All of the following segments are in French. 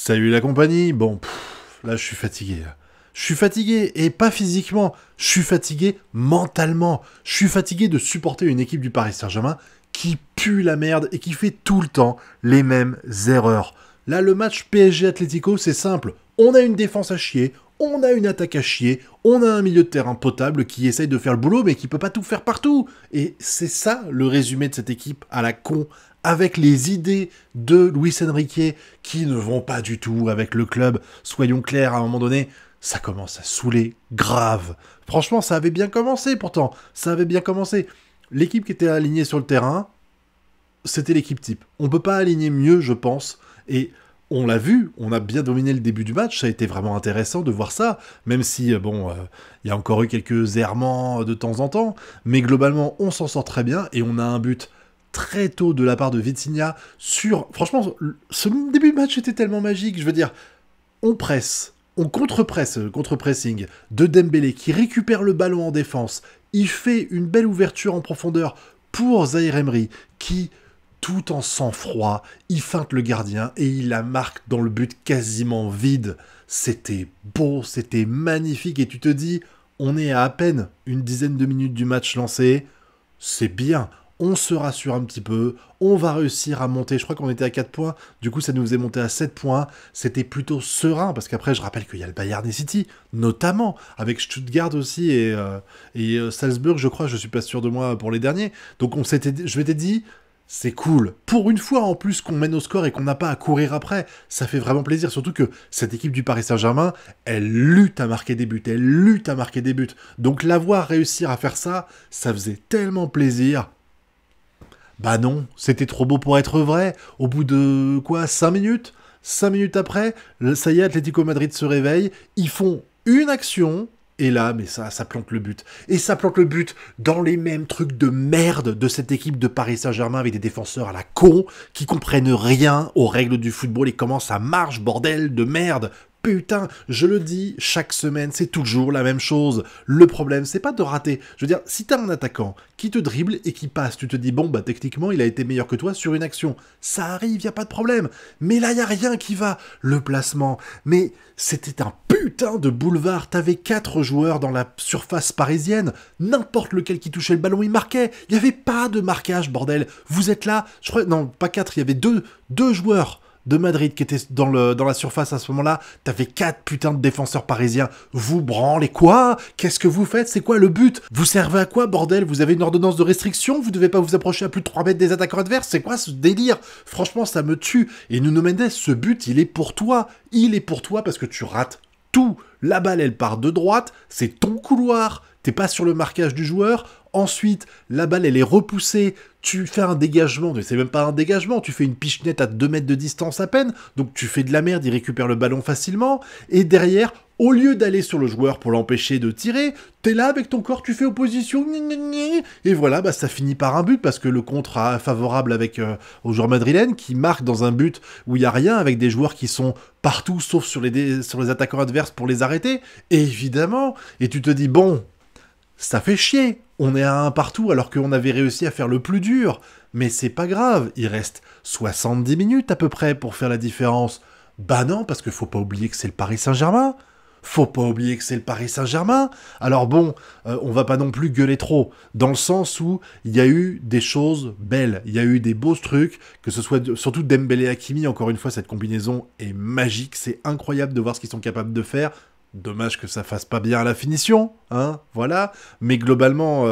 Salut la compagnie. Bon, là je suis fatigué. Je suis fatigué, et pas physiquement, je suis fatigué mentalement. Je suis fatigué de supporter une équipe du Paris Saint-Germain qui pue la merde et qui fait tout le temps les mêmes erreurs. Là, le match PSG-Atlético, c'est simple. On a une défense à chier, on a une attaque à chier, on a un milieu de terrain potable qui essaye de faire le boulot mais qui peut pas tout faire partout. Et c'est ça le résumé de cette équipe à la con, avec les idées de Luis Enrique qui ne vont pas du tout avec le club. Soyons clairs, à un moment donné, ça commence à saouler grave. Franchement, ça avait bien commencé pourtant, ça avait bien commencé. L'équipe qui était alignée sur le terrain, c'était l'équipe type. On peut pas aligner mieux, je pense, et on l'a vu, on a bien dominé le début du match, ça a été vraiment intéressant de voir ça, même si, il y a encore eu quelques errements de temps en temps, mais globalement, on s'en sort très bien, et on a un but très tôt de la part de Vitinha sur... Franchement, ce début de match était tellement magique, je veux dire, on presse, on contre-presse, contre-pressing, de Dembélé, qui récupère le ballon en défense, il fait une belle ouverture en profondeur pour Zaïre Emery, qui... tout en sang-froid, il feinte le gardien et il la marque dans le but quasiment vide. C'était beau, c'était magnifique, et tu te dis, on est à peine une dizaine de minutes du match lancé, c'est bien, on se rassure un petit peu, on va réussir à monter, je crois qu'on était à 4 points, du coup ça nous faisait monter à 7 points, c'était plutôt serein, parce qu'après je rappelle qu'il y a le Bayern et City, notamment, avec Stuttgart aussi, et Salzbourg, je crois, je suis pas sûr de moi pour les derniers, donc je m'étais dit, c'est cool. Pour une fois, en plus, qu'on mène au score et qu'on n'a pas à courir après, ça fait vraiment plaisir. Surtout que cette équipe du Paris Saint-Germain, elle lutte à marquer des buts, elle lutte à marquer des buts. Donc la voir réussir à faire ça, ça faisait tellement plaisir. Bah non, c'était trop beau pour être vrai. Au bout de, 5 minutes 5 minutes après, ça y est, Atlético Madrid se réveille, ils font une action... Et là, mais ça plante le but. Et ça plante le but dans les mêmes trucs de merde de cette équipe de Paris Saint-Germain avec des défenseurs à la con qui comprennent rien aux règles du football et comment ça marche, bordel de merde. Putain, je le dis, chaque semaine, c'est toujours la même chose. Le problème, c'est pas de rater. Je veux dire, si t'as un attaquant qui te dribble et qui passe, tu te dis, bon, bah techniquement, il a été meilleur que toi sur une action. Ça arrive, y a pas de problème. Mais là, y a rien qui va. Le placement. Mais c'était un putain de boulevard. T'avais 4 joueurs dans la surface parisienne. N'importe lequel qui touchait le ballon, il marquait. Y avait pas de marquage, bordel. Vous êtes là, je crois, non, pas 4, il y avait deux joueurs de Madrid qui était dans la surface à ce moment-là, t'avais 4 putains de défenseurs parisiens. Vous branlez quoi? Qu'est-ce que vous faites? C'est quoi le but? Vous servez à quoi, bordel? Vous avez une ordonnance de restriction? Vous devez pas vous approcher à plus de 3 mètres des attaquants adverses? C'est quoi ce délire? Franchement, ça me tue. Et Nuno Mendes, ce but, il est pour toi. Il est pour toi parce que tu rates tout. La balle, elle part de droite, c'est ton couloir. T'es pas sur le marquage du joueur. Ensuite, la balle, elle est repoussée. Tu fais un dégagement, mais c'est même pas un dégagement, tu fais une pichenette à 2 mètres de distance à peine, donc tu fais de la merde, il récupère le ballon facilement, et derrière, au lieu d'aller sur le joueur pour l'empêcher de tirer, t'es là avec ton corps, tu fais opposition, et voilà, bah ça finit par un but, parce que le contre favorable avec aux joueurs madrilènes, qui marquent dans un but où il n'y a rien, avec des joueurs qui sont partout, sauf sur les attaquants adverses pour les arrêter, et évidemment, et tu te dis, bon... Ça fait chier, on est à 1 partout alors qu'on avait réussi à faire le plus dur. Mais c'est pas grave, il reste 70 minutes à peu près pour faire la différence. Bah non, parce qu'il faut pas oublier que c'est le Paris Saint-Germain. Faut pas oublier que c'est le Paris Saint-Germain. Alors bon, on va pas non plus gueuler trop, dans le sens où il y a eu des choses belles, il y a eu des beaux trucs, que ce soit surtout Dembélé et Hakimi, encore une fois, cette combinaison est magique, c'est incroyable de voir ce qu'ils sont capables de faire. Dommage que ça fasse pas bien à la finition, hein, voilà. Mais globalement,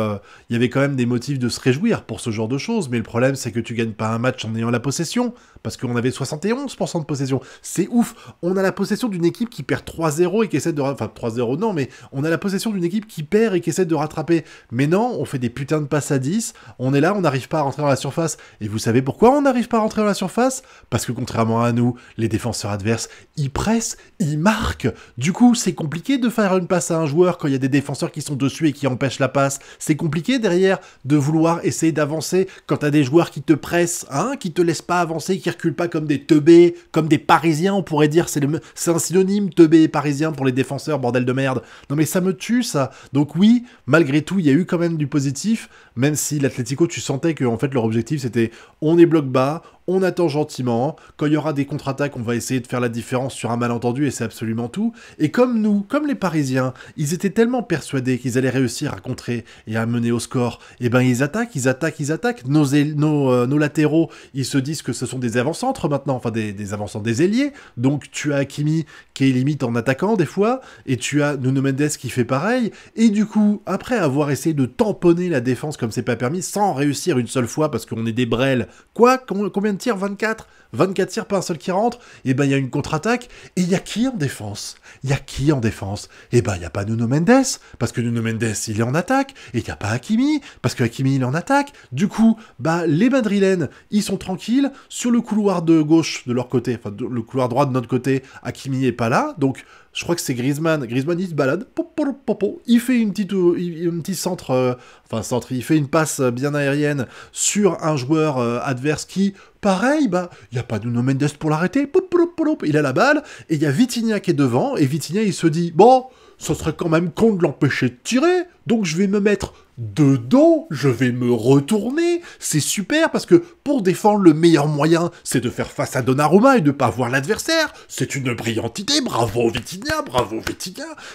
y avait quand même des motifs de se réjouir pour ce genre de choses. Mais le problème, c'est que tu gagnes pas un match en ayant la possession, parce qu'on avait 71% de possession. C'est ouf. On a la possession d'une équipe qui perd 3-0 et qui essaie de... Enfin, 3-0 non, mais on a la possession d'une équipe qui perd et qui essaie de rattraper. Mais non, on fait des putains de passes à 10. On est là, on n'arrive pas à rentrer dans la surface. Et vous savez pourquoi on n'arrive pas à rentrer dans la surface? Parce que contrairement à nous, les défenseurs adverses, ils pressent, ils marquent. Du coup, c'est compliqué de faire une passe à un joueur quand il y a des défenseurs qui sont dessus et qui empêchent la passe. C'est compliqué derrière de vouloir essayer d'avancer quand t'as des joueurs qui te pressent, hein, qui te laissent pas avancer, qui reculent pas comme des teubés, comme des parisiens, on pourrait dire, c'est un synonyme, teubé et parisien pour les défenseurs, bordel de merde. Non mais ça me tue ça. Donc oui, malgré tout, il y a eu quand même du positif, même si l'Atlético, tu sentais que en fait leur objectif c'était on est bloc bas, on attend gentiment, quand il y aura des contre-attaques, on va essayer de faire la différence sur un malentendu, et c'est absolument tout. Et comme nous, comme les Parisiens, ils étaient tellement persuadés qu'ils allaient réussir à contrer et à mener au score, et ben ils attaquent. Nos latéraux, ils se disent que ce sont des avant-centres maintenant, enfin des avant-centres, des ailiers. Donc tu as Hakimi qui est limite en attaquant des fois, et tu as Nuno Mendes qui fait pareil, et du coup, après avoir essayé de tamponner la défense comme c'est pas permis, sans réussir une seule fois parce qu'on est des brels, combien de tirs? 24 tirs, pas un seul qui rentre, et ben il y a une contre-attaque, et il y a qui en défense? Et ben il y a pas Nuno Mendes, parce que Nuno Mendes il est en attaque, et il y a pas Hakimi, parce que Hakimi il est en attaque. Du coup, bah les Madrilènes, ils sont tranquilles, sur le couloir de gauche de leur côté, enfin le couloir droit de notre côté, Hakimi est pas là, donc je crois que c'est Griezmann, il se balade, il fait un petit centre, il fait une passe bien aérienne sur un joueur adverse qui, pareil, bah, il n'y a pas Nuno Mendes pour l'arrêter, il a la balle, et il y a Vitinha qui est devant, et Vitinha il se dit, bon, ça serait quand même con de l'empêcher de tirer, donc je vais me mettre de dos, je vais me retourner, c'est super parce que pour défendre le meilleur moyen, c'est de faire face à Donnarumma et de pas voir l'adversaire, c'est une brillante idée, bravo Vitinha,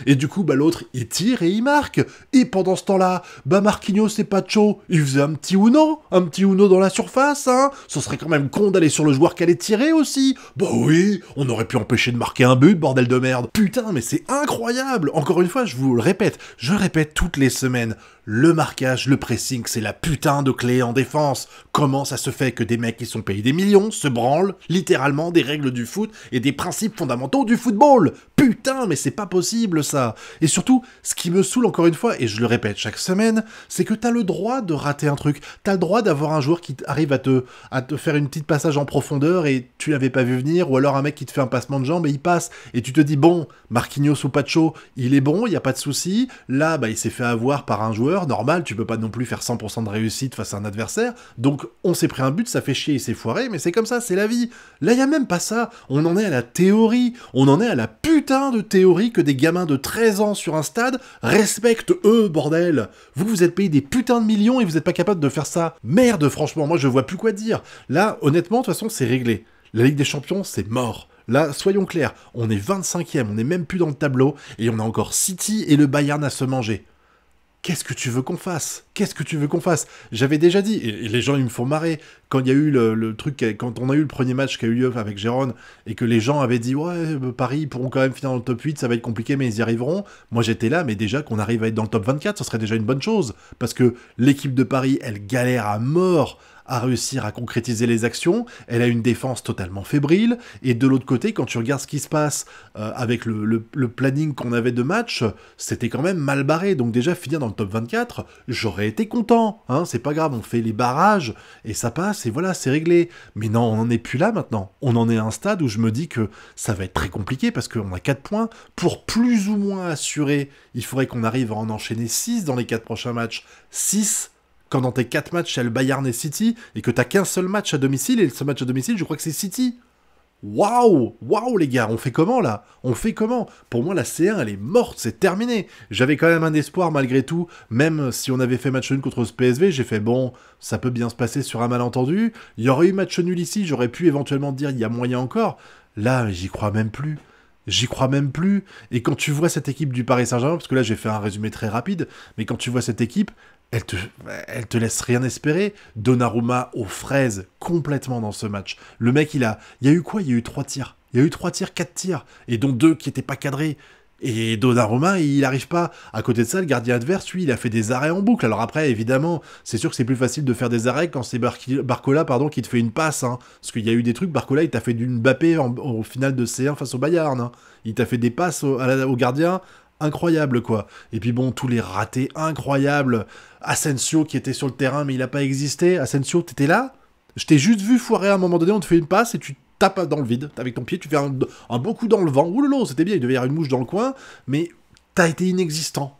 et du coup bah l'autre il tire et il marque, et pendant ce temps-là, bah Marquinhos et Pacho, ils faisaient un petit Uno dans la surface, hein, ce serait quand même con d'aller sur le joueur qui allait tirer aussi, bah oui, on aurait pu empêcher de marquer un but, bordel de merde, putain mais c'est incroyable, encore une fois je vous le répète, je répète toutes les semaines, le marquage, le pressing, c'est la putain de clé en défense. Comment ça se fait que des mecs qui sont payés des millions se branlent littéralement des règles du foot et des principes fondamentaux du football? Putain, mais c'est pas possible ça. Et surtout, ce qui me saoule encore une fois, et je le répète chaque semaine, c'est que t'as le droit de rater un truc. T'as le droit d'avoir un joueur qui arrive à te faire une petite passage en profondeur et tu l'avais pas vu venir, ou alors un mec qui te fait un passement de jambe et il passe. Et tu te dis, bon, Marquinhos ou Pacho, il est bon, il y a pas de souci. Là, bah, il s'est fait avoir par un joueur. Normal, tu peux pas non plus faire 100% de réussite face à un adversaire, donc on s'est pris un but, ça fait chier, il s'est foiré, mais c'est comme ça, c'est la vie. Là, y a même pas ça, on en est à la théorie, on en est à la putain de théorie que des gamins de 13 ans sur un stade respectent eux, bordel. Vous êtes payés des putains de millions et vous êtes pas capable de faire ça. Merde, franchement, moi je vois plus quoi dire. Là, honnêtement, de toute façon, c'est réglé. La Ligue des Champions, c'est mort. Là, soyons clairs, on est 25e, on est même plus dans le tableau, et on a encore City et le Bayern à se manger. Qu'est-ce que tu veux qu'on fasse? J'avais déjà dit, et les gens ils me font marrer, quand il y a eu le truc, quand on a eu le premier match qui a eu lieu avec Gérone, et que les gens avaient dit, ouais, Paris, ils pourront quand même finir dans le top 8, ça va être compliqué, mais ils y arriveront. Moi j'étais là, mais déjà qu'on arrive à être dans le top 24, ce serait déjà une bonne chose, parce que l'équipe de Paris, elle galère à mort à réussir à concrétiser les actions, elle a une défense totalement fébrile, et de l'autre côté, quand tu regardes ce qui se passe avec le planning qu'on avait de match, c'était quand même mal barré, donc déjà finir dans le top 24, j'aurais été content, hein, c'est pas grave, on fait les barrages, et ça passe, et voilà, c'est réglé. Mais non, on n'en est plus là maintenant, on en est à un stade où je me dis que ça va être très compliqué, parce qu'on a 4 points, pour plus ou moins assurer, il faudrait qu'on arrive à en enchaîner 6 dans les 4 prochains matchs, 6 quand dans tes 4 matchs, il y a le Bayern et City, et que t'as qu'un seul match à domicile, et ce match à domicile, je crois que c'est City. Waouh les gars, on fait comment là? Pour moi, la C1, elle est morte, c'est terminé. J'avais quand même un espoir malgré tout, même si on avait fait match nul contre ce PSV, j'ai fait bon, ça peut bien se passer sur un malentendu. Il y aurait eu match nul ici, j'aurais pu éventuellement dire il y a moyen encore. Là, j'y crois même plus. Et quand tu vois cette équipe du Paris Saint-Germain, parce que là j'ai fait un résumé très rapide, mais quand tu vois cette équipe, elle te laisse rien espérer. Donnarumma aux fraises complètement dans ce match. Le mec, il y a eu quoi? Il y a eu 3 tirs. 4 tirs. Et dont 2 qui étaient pas cadrés. Et Donnarumma, il arrive pas. À côté de ça, le gardien adverse, lui, il a fait des arrêts en boucle. Alors après, évidemment, c'est sûr que c'est plus facile de faire des arrêts quand c'est Barcola, qui te fait une passe. Hein. Parce qu'il y a eu des trucs, Barcola, il t'a fait du Mbappé au final de C1 face au Bayern. Hein. Il t'a fait des passes au gardien. Incroyable, quoi. Et puis bon, tous les ratés incroyables. Asensio qui était sur le terrain, mais il a pas existé. Asensio, t'étais là? Je t'ai juste vu foirer à un moment donné, on te fait une passe et tu tapes dans le vide. Avec ton pied, tu fais un bon coup dans le vent. Oulolo, c'était bien, il devait y avoir une mouche dans le coin. Mais t'as été inexistant.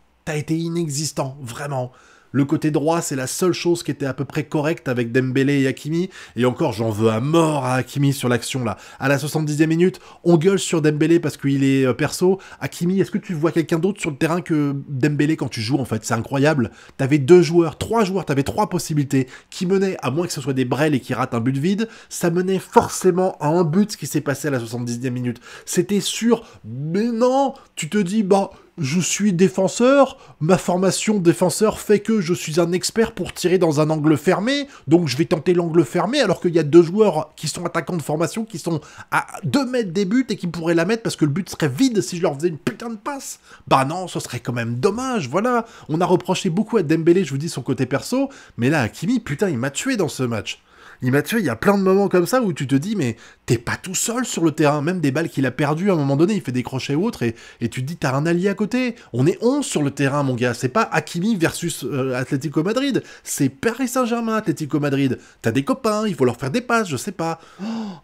Vraiment. Le côté droit, c'est la seule chose qui était à peu près correcte avec Dembélé et Hakimi. Et encore, j'en veux à mort à Hakimi sur l'action là. À la 70e minute, on gueule sur Dembélé parce qu'il est perso. Hakimi, est-ce que tu vois quelqu'un d'autre sur le terrain que Dembélé quand tu joues en fait? C'est incroyable. T'avais 3 joueurs, t'avais 3 possibilités qui menaient, à moins que ce soit des brels et qui ratent un but vide, ça menait forcément à un but, ce qui s'est passé à la 70e minute. C'était sûr, mais non, tu te dis, bah, je suis défenseur, ma formation défenseur fait que je suis un expert pour tirer dans un angle fermé, donc je vais tenter l'angle fermé, alors qu'il y a 2 joueurs qui sont attaquants de formation, qui sont à 2 mètres des buts et qui pourraient la mettre parce que le but serait vide si je leur faisais une putain de passe. Bah non, ce serait quand même dommage, voilà. On a reproché beaucoup à Dembélé, je vous dis, son côté perso, mais là, Hakimi, putain, il m'a tué dans ce match. Il m'a tué, il y a plein de moments comme ça où tu te dis, mais t'es pas tout seul sur le terrain, même des balles qu'il a perdues à un moment donné, il fait des crochets ou autres, et tu te dis, t'as un allié à côté. On est 11 sur le terrain, mon gars, c'est pas Hakimi versus Atlético Madrid, c'est Paris Saint-Germain, Atlético Madrid. T'as des copains, il faut leur faire des passes, je sais pas.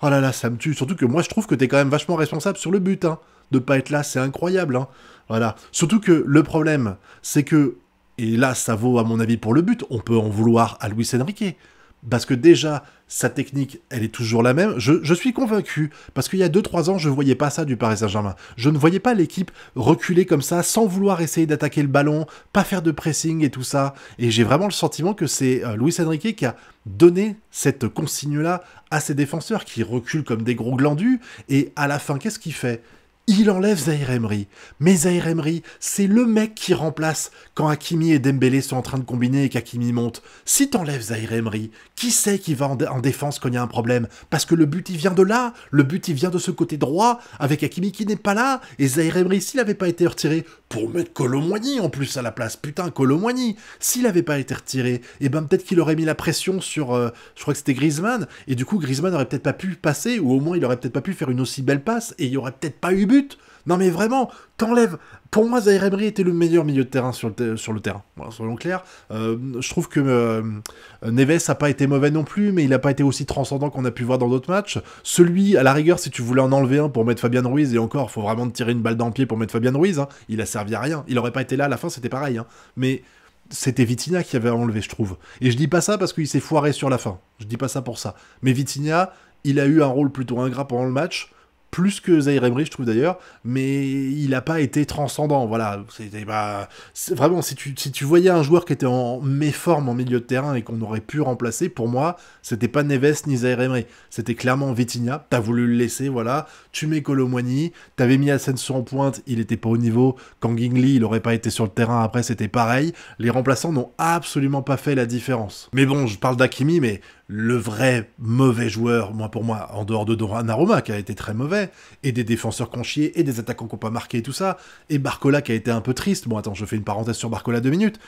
Oh là là, ça me tue, surtout que moi je trouve que t'es quand même vachement responsable sur le but, hein. De pas être là, c'est incroyable, hein. Voilà. Surtout que le problème, c'est que, et là ça vaut à mon avis pour le but, on peut en vouloir à Luis Enrique. Parce que déjà, sa technique, elle est toujours la même. Je suis convaincu, parce qu'il y a 2-3 ans, je ne voyais pas ça du Paris Saint-Germain. Je ne voyais pas l'équipe reculer comme ça, sans vouloir essayer d'attaquer le ballon, pas faire de pressing et tout ça. Et j'ai vraiment le sentiment que c'est Luis Enrique qui a donné cette consigne-là à ses défenseurs, qui reculent comme des gros glandus. Et à la fin, qu'est-ce qu'il fait ? Il enlève Zahir Emery. Mais Zahir Emery, c'est le mec qui remplace quand Hakimi et Dembélé sont en train de combiner et qu'Hakimi monte. Si t'enlèves Zahir Emery, qui c'est qui va en défense quand il y a un problème? Parce que le but, il vient de là. Le but, il vient de ce côté droit, avec Hakimi qui n'est pas là. Et Zahir Emery, s'il n'avait pas été retiré, pour mettre Kolo Muani en plus à la place, putain, Kolo Muani, s'il n'avait pas été retiré, et ben peut-être qu'il aurait mis la pression sur, je crois que c'était Griezmann, et du coup, Griezmann aurait peut-être pas pu passer, ou au moins, il aurait peut-être pas pu faire une aussi belle passe, et il y aurait peut-être pas eu but. Non mais vraiment, t'enlèves. Pour moi, Zahir Emery était le meilleur milieu de terrain sur le terrain. Voilà, soyons clairs. Je trouve que Neves n'a pas été mauvais non plus, mais il n'a pas été aussi transcendant qu'on a pu voir dans d'autres matchs. Celui, à la rigueur, si tu voulais en enlever un pour mettre Fabian Ruiz, et encore, faut vraiment te tirer une balle dans le pied pour mettre Fabian Ruiz, hein, il a servi à rien. Il aurait pas été là à la fin, c'était pareil. Hein. Mais c'était Vitinha qui avait enlevé, je trouve. Et je dis pas ça parce qu'il s'est foiré sur la fin. Je dis pas ça pour ça. Mais Vitinha, il a eu un rôle plutôt ingrat pendant le match. Plus que Zahir Emery, je trouve d'ailleurs, mais il n'a pas été transcendant, voilà. C'était pas... Vraiment, si tu voyais un joueur qui était en méforme en milieu de terrain et qu'on aurait pu remplacer, pour moi, c'était pas Neves ni Zahir Emery. C'était clairement Vitinha, t'as voulu le laisser, voilà. Tu mets Kolo Muani, t'avais mis Asensio en pointe, il était pas au niveau. Quand Gingli, il aurait pas été sur le terrain, après c'était pareil. Les remplaçants n'ont absolument pas fait la différence. Mais bon, je parle d'Hakimi, mais le vrai mauvais joueur, pour moi, en dehors de Donnarumma, qui a été très mauvais, et des défenseurs qu'on chiait, et des attaquants qu'on pas marqué et tout ça, et Barcola qui a été un peu triste. Bon, attends, je fais une parenthèse sur Barcola 2 minutes.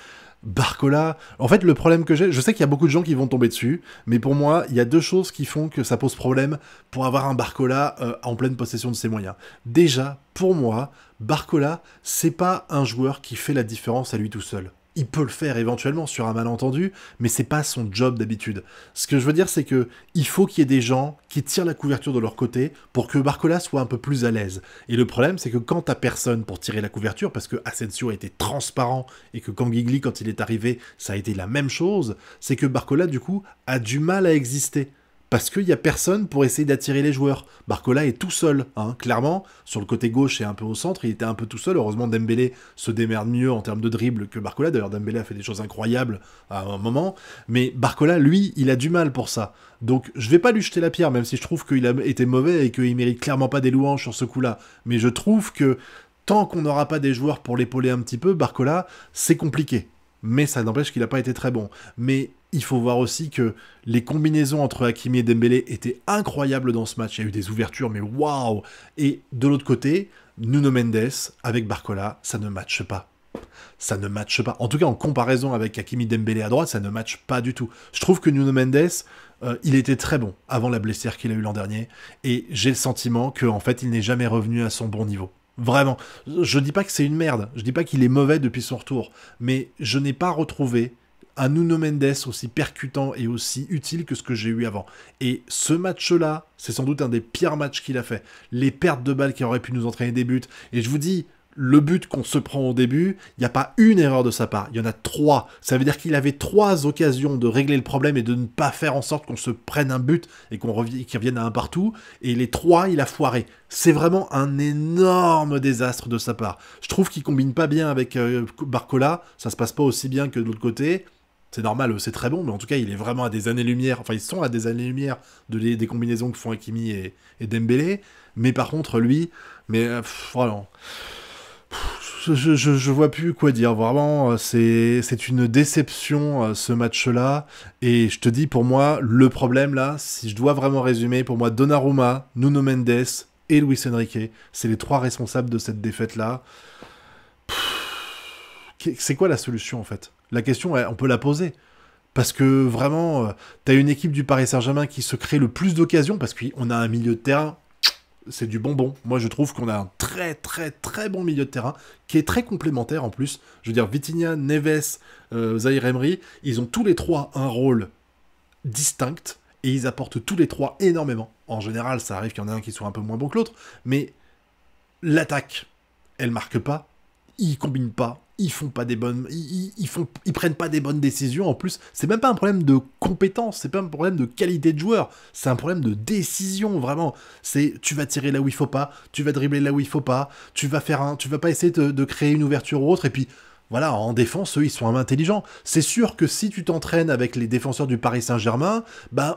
Barcola, en fait, le problème que j'ai, je sais qu'il y a beaucoup de gens qui vont tomber dessus, mais pour moi, il y a 2 choses qui font que ça pose problème pour avoir un Barcola en pleine possession de ses moyens. Déjà, pour moi, Barcola, c'est pas un joueur qui fait la différence à lui tout seul. Il peut le faire éventuellement sur un malentendu, mais c'est pas son job d'habitude. Ce que je veux dire, c'est que il faut qu'il y ait des gens qui tirent la couverture de leur côté pour que Barcola soit un peu plus à l'aise. Et le problème, c'est que quand t'as personne pour tirer la couverture, parce que Asensio a été transparent et que Gingli, quand il est arrivé, ça a été la même chose, c'est que Barcola, du coup, a du mal à exister. Parce qu'il n'y a personne pour essayer d'attirer les joueurs. Barcola est tout seul, hein, clairement. Sur le côté gauche et un peu au centre, il était un peu tout seul. Heureusement, Dembélé se démerde mieux en termes de dribble que Barcola. D'ailleurs, Dembélé a fait des choses incroyables à un moment. Mais Barcola, lui, il a du mal pour ça. Donc, je vais pas lui jeter la pierre, même si je trouve qu'il a été mauvais et qu'il mérite clairement pas des louanges sur ce coup-là. Mais je trouve que tant qu'on n'aura pas des joueurs pour l'épauler un petit peu, Barcola, c'est compliqué. Mais ça n'empêche qu'il n'a pas été très bon. Mais il faut voir aussi que les combinaisons entre Hakimi et Dembélé étaient incroyables dans ce match. Il y a eu des ouvertures, mais waouh! Et de l'autre côté, Nuno Mendes avec Barcola, ça ne matche pas. Ça ne matche pas. En tout cas, en comparaison avec Hakimi Dembélé à droite, ça ne matche pas du tout. Je trouve que Nuno Mendes, il était très bon avant la blessure qu'il a eue l'an dernier. Et j'ai le sentiment qu'en fait, il n'est jamais revenu à son bon niveau. Vraiment. Je dis pas que c'est une merde. Je dis pas qu'il est mauvais depuis son retour. Mais je n'ai pas retrouvé un Nuno Mendes aussi percutant et aussi utile que ce que j'ai eu avant. Et ce match-là, c'est sans doute un des pires matchs qu'il a fait. Les pertes de balles qui auraient pu nous entraîner des buts. Et je vous dis, Le but qu'on se prend au début, il n'y a pas une erreur de sa part, il y en a 3. Ça veut dire qu'il avait 3 occasions de régler le problème et de ne pas faire en sorte qu'on se prenne un but et qu'il revienne à un partout. Et les 3, il a foiré. C'est vraiment un énorme désastre de sa part. Je trouve qu'il combine pas bien avec Barcola, ça se passe pas aussi bien que de l'autre côté. C'est normal, c'est très bon, mais en tout cas, il est vraiment à des années-lumière. Enfin, ils sont à des années-lumière des combinaisons que font Hakimi et Dembélé. Mais par contre, lui, voilà. Je vois plus quoi dire, vraiment, c'est une déception ce match-là, et je te dis, pour moi, le problème là, si je dois vraiment résumer, pour moi, Donnarumma, Nuno Mendes et Luis Enrique, c'est les 3 responsables de cette défaite-là. C'est quoi la solution en fait? La question, on peut la poser. Parce que vraiment, t'as une équipe du Paris Saint-Germain qui se crée le plus d'occasions, parce qu'on a un milieu de terrain, c'est du bonbon. Moi, je trouve qu'on a un très très très bon milieu de terrain, qui est très complémentaire en plus. Je veux dire, Vitinha, Neves, Zahir Emery, ils ont tous les 3 un rôle distinct, et ils apportent tous les 3 énormément. En général, ça arrive qu'il y en a un qui soit un peu moins bon que l'autre, mais l'attaque, elle marque pas, ils combinent pas, ils font pas des bonnes, ils prennent pas des bonnes décisions. En plus, c'est même pas un problème de compétence, c'est pas un problème de qualité de joueur, c'est un problème de décision, vraiment. C'est, tu vas tirer là où il faut pas, tu vas dribbler là où il faut pas, tu vas pas essayer de créer une ouverture ou autre, et puis voilà, en défense, eux, ils sont intelligents. C'est sûr que si tu t'entraînes avec les défenseurs du Paris Saint-Germain,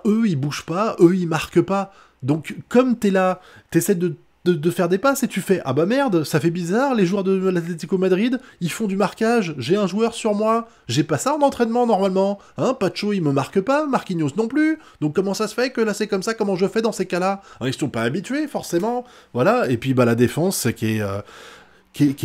eux, ils bougent pas, eux, ils marquent pas. Donc, comme t'es là, t'essaies de faire des passes et tu fais « Ah bah merde, ça fait bizarre, les joueurs de l'Atlético Madrid, ils font du marquage, j'ai un joueur sur moi, j'ai pas ça en entraînement normalement, hein, Pacho il me marque pas, Marquinhos non plus, donc comment ça se fait que là c'est comme ça, comment je fais dans ces cas-là » Ils sont pas habitués forcément, voilà, et puis la défense qui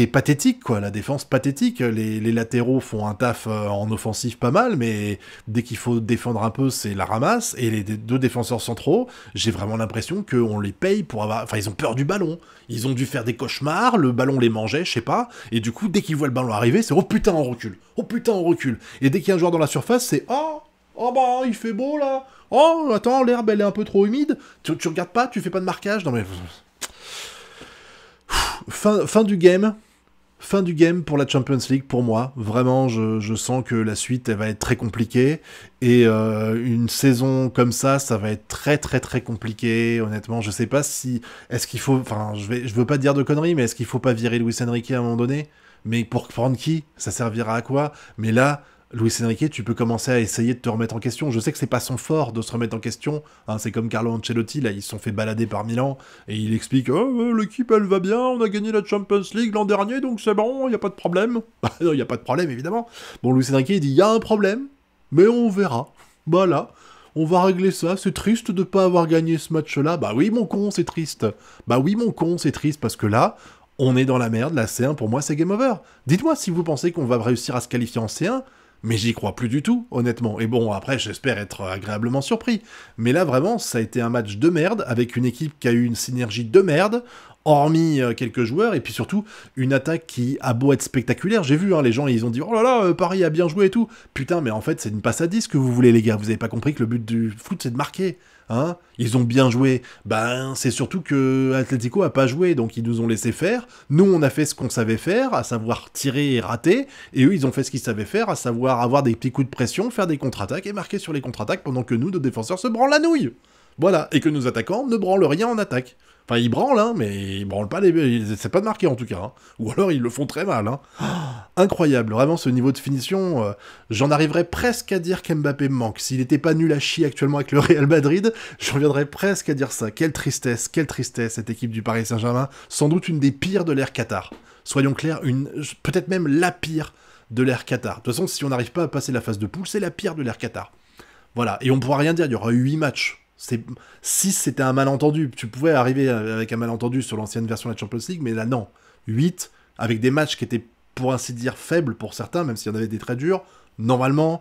est pathétique, quoi, la défense pathétique. Les latéraux font un taf en offensif pas mal, mais dès qu'il faut défendre un peu, c'est la ramasse, et les 2 défenseurs centraux, j'ai vraiment l'impression qu'on les paye pour avoir... Enfin, ils ont peur du ballon, ils ont dû faire des cauchemars, le ballon les mangeait, je sais pas, et du coup, dès qu'ils voient le ballon arriver, c'est « Oh putain, on recule ! Oh putain, on recule !» Et dès qu'il y a un joueur dans la surface, c'est « Oh bah, il fait beau, là ! Oh, attends, l'herbe, elle est un peu trop humide, tu regardes pas, tu fais pas de marquage ?» Non mais... Fin du game pour la Champions League pour moi. Vraiment, je sens que la suite, elle va être très compliquée. Et une saison comme ça va être très très très compliqué. Honnêtement, je sais pas si... Est-ce qu'il faut... Enfin, je veux pas dire de conneries, mais est-ce qu'il faut pas virer Luis Enrique à un moment donné? Mais pour prendre qui? Ça servira à quoi? Mais là... Luis Enrique, tu peux commencer à essayer de te remettre en question. Je sais que c'est pas son fort de se remettre en question. Hein, c'est comme Carlo Ancelotti, là, ils se sont fait balader par Milan, et il explique « Oh, l'équipe, elle va bien, on a gagné la Champions League l'an dernier, donc c'est bon, il n'y a pas de problème. » Non, il n'y a pas de problème, évidemment. Bon, Luis Enrique, il dit « Il y a un problème, mais on verra. Voilà, on va régler ça. C'est triste de pas avoir gagné ce match-là. Bah oui, mon con, c'est triste. Bah oui, mon con, c'est triste, parce que là... On est dans la merde, la C1, pour moi, c'est game over. Dites-moi si vous pensez qu'on va réussir à se qualifier en C1, mais j'y crois plus du tout, honnêtement. Et bon, après, j'espère être agréablement surpris. Mais là, vraiment, ça a été un match de merde, avec une équipe qui a eu une synergie de merde, hormis quelques joueurs, et puis surtout, une attaque qui a beau être spectaculaire. J'ai vu, hein, les gens, ils ont dit « Oh là là, Paris a bien joué et tout !» Putain, mais en fait, c'est une passe à 10 que vous voulez, les gars. Vous avez pas compris que le but du foot, c'est de marquer. Hein, ils ont bien joué. Ben, c'est surtout que Atlético a pas joué, donc ils nous ont laissé faire. Nous, on a fait ce qu'on savait faire, à savoir tirer et rater, et eux, ils ont fait ce qu'ils savaient faire, à savoir avoir des petits coups de pression, faire des contre-attaques et marquer sur les contre-attaques, pendant que nous, nos défenseurs, se branlent la nouille. Voilà, et que nos attaquants ne branlent rien en attaque. Enfin, ils branlent, hein, mais ils branlent pas ils essaient pas de marquer, en tout cas. Hein. Ou alors, ils le font très mal, hein. Incroyable, vraiment, ce niveau de finition, j'en arriverais presque à dire qu'Mbappé me manque. S'il était pas nul à chier actuellement avec le Real Madrid, j'en reviendrais presque à dire ça. Quelle tristesse, cette équipe du Paris Saint-Germain. Sans doute une des pires de l'ère Qatar. Soyons clairs, peut-être même la pire de l'ère Qatar. De toute façon, si on n'arrive pas à passer la phase de poule, c'est la pire de l'ère Qatar. Voilà, et on pourra rien dire, il y aura eu 8 matchs. 6, c'était un malentendu. Tu pouvais arriver avec un malentendu sur l'ancienne version de la Champions League, mais là, non. 8, avec des matchs qui étaient, pour ainsi dire, faibles pour certains, même s'il y en avait des très durs. Normalement,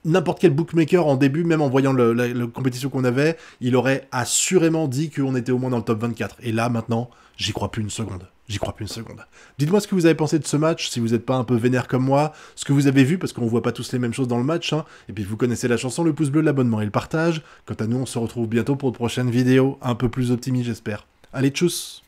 n'importe quel bookmaker, en début, même en voyant la compétition qu'on avait, il aurait assurément dit qu'on était au moins dans le top 24. Et là, maintenant, j'y crois plus une seconde. J'y crois plus une seconde. Dites-moi ce que vous avez pensé de ce match, si vous n'êtes pas un peu vénère comme moi, ce que vous avez vu, parce qu'on voit pas tous les mêmes choses dans le match, hein. Et puis vous connaissez la chanson, le pouce bleu, l'abonnement et le partage. Quant à nous, on se retrouve bientôt pour de prochaines vidéos, un peu plus optimistes, j'espère. Allez, tchuss!